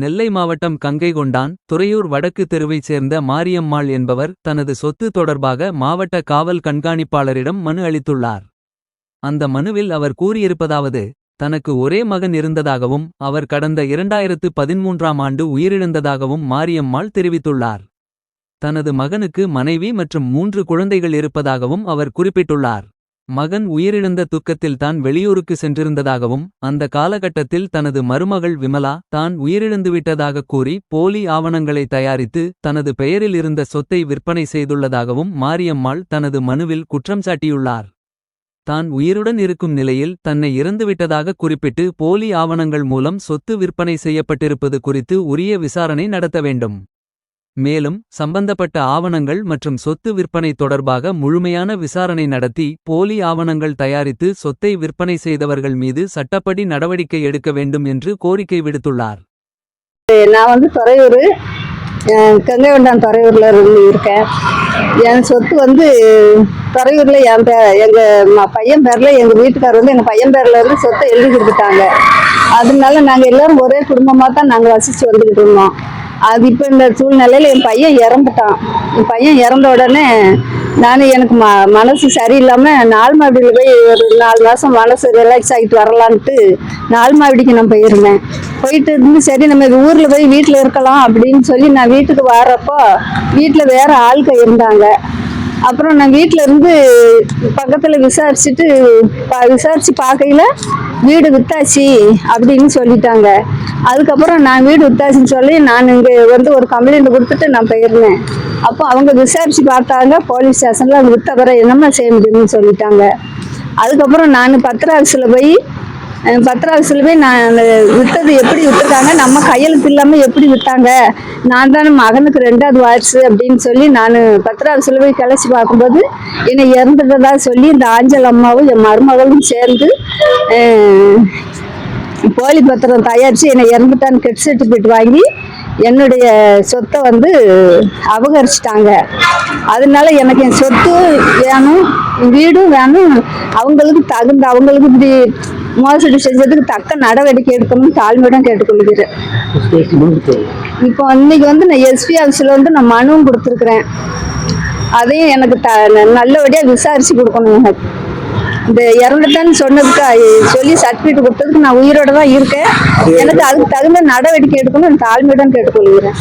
நெல்லை மாவட்டம் கங்கைகொண்டான் துறையூர் வடக்கு தெருவைச் சேர்ந்த மாரியம்மாள் என்பவர் தனது சொத்து தொடர்பாக மாவட்ட காவல் கண்காணிப்பாளரிடம் மனு அளித்துள்ளார். அந்த மனுவில் அவர் கூறியிருப்பதாவது: தனக்கு ஒரே மகன் இருந்ததாகவும் அவர் கடந்த 2013ஆம் ஆண்டு உயிரிழந்ததாகவும் மாரியம்மாள் தெரிவித்துள்ளார். தனது மகனுக்கு மனைவி மற்றும் 3 குழந்தைகள் இருப்பதாகவும் அவர் குறிப்பிட்டுள்ளார். மகன் உயிரிழந்த துக்கத்தில் தான் வெளியூருக்கு சென்றிருந்ததாகவும் அந்த காலகட்டத்தில் தனது மருமகள் விமலா தான் உயிரிழந்துவிட்டதாகக் கூறி போலி ஆவணங்களை தயாரித்து தனது பெயரில் இருந்த சொத்தை விற்பனை செய்துள்ளதாகவும் மாரியம்மாள் தனது மனுவில் குற்றம் சாட்டியுள்ளார். தான் உயிருடன் இருக்கும் நிலையில் தன்னை இறந்துவிட்டதாக குறிப்பிட்டு போலி ஆவணங்கள் மூலம் சொத்து விற்பனை செய்யப்பட்டிருப்பது குறித்து உரிய விசாரணை நடத்த வேண்டும். மேலும் சம்பந்தப்பட்ட ஆவணங்கள் மற்றும் சொத்து விற்பனை தொடர்பாக முழுமையான விசாரணை நடத்தி போலி ஆவணங்கள் தயாரித்து சொத்தை விற்பனை செய்தவர்கள் மீது சட்டப்படி நடவடிக்கை எடுக்க வேண்டும் என்று கோரிக்கை விடுத்துள்ளார். நான் துறையூர் கங்கைகொண்டான் துறையூர்ல இருந்து இருக்கேன். என் சொத்து துறையூர்ல எங்க பையன் பேர்ல எங்க வீட்டுக்காரர் எங்க பையன் பேர்ல இருந்து சொத்தை எழுதி கொடுத்துட்டாங்க. அதனால நாங்க எல்லாரும் ஒரே குடும்பமா தான் நாங்க வசிச்சு வந்துகிட்டு இருந்தோம். அது இப்போ இந்த சூழ்நிலையில என் பையன் இறந்துட்டான். என் பையன் இறந்த உடனே எனக்கு மனசு சரியில்லாமல் நால்மாவடியில் போய் ஒரு 4 மாதம் மனசு ரிலாக்ஸ் ஆகிட்டு வரலான்ட்டு நால்மாவடிக்கு நான் போயிருந்தேன். போயிட்டு இருந்து சரி நம்ம ஊரில் போய் வீட்டில் இருக்கலாம் அப்படின்னு சொல்லி நான் வீட்டுக்கு வர்றப்போ வீட்டில் வேற ஆட்கள் இருந்தாங்க. அப்புறம் நான் வீட்டில் இருந்து பக்கத்தில் விசாரிச்சு பார்க்கையில வீடு வித்தாச்சு அப்படின்னு சொல்லிட்டாங்க. அதுக்கப்புறம் நான் வீடு வித்தாச்சுன்னு சொல்லி நான் இங்கே ஒரு கம்ப்ளைண்ட் கொடுத்துட்டு நான் போயிருந்தேன். அப்போ அவங்க விசாரிச்சு பார்த்தாங்க, போலீஸ் ஸ்டேஷன்ல அது வித்த பிற என்னமா செய்ய முடியும்னு சொல்லிட்டாங்க. அதுக்கப்புறம் நான் பத்திர ஆஃபீஸில் போய் நான் வித்தது எப்படி வித்துருக்காங்க, நம்ம கையெழுத்து இல்லாமல் எப்படி வித்தாங்க, நான் தான் மகனுக்கு 2வது வாரிசு அப்படின்னு சொல்லி நான் பத்திர ஆஃபீஸில் போய் கிளச்சி பார்க்கும்போது என்னை இறந்துட்டதா சொல்லி இந்த ஆஞ்சல் அம்மாவும் என் மருமகளும் சேர்ந்து போலி பத்திரம் தயாரித்து என்னை இறந்துட்டான்னு கெட் சர்டிஃபிகேட் வாங்கி என்னுடைய சொத்தை அபகரிச்சிட்டாங்க. அதனால எனக்கு என் சொத்து வேணும், வீடும் வேணும். அவங்களுக்கு இப்படி மோசடி செஞ்சதுக்கு தக்க நடவடிக்கை எடுக்கணும்னு தாழ்மையுடன் கேட்டுக்கொள்கிறேன். இப்போ இன்னைக்கு நான் எஸ்பி ஆஃபீஸில் நான் மனுவும் கொடுத்துருக்குறேன். அதையும் எனக்கு நல்லபடியாக விசாரிச்சு கொடுக்கணும். எனக்கு இந்த இறந்துட்டான்னு சொன்னதுக்கு சொல்லி சர்டிஃபிகேட் கொடுத்ததுக்கு நான் உயிரோட தான் இருக்கேன். எனக்கு அதுக்கு தகுந்த நடவடிக்கை எடுக்கணும்னு தாழ்மையுடன் கேட்டுக்கொள்கிறேன்.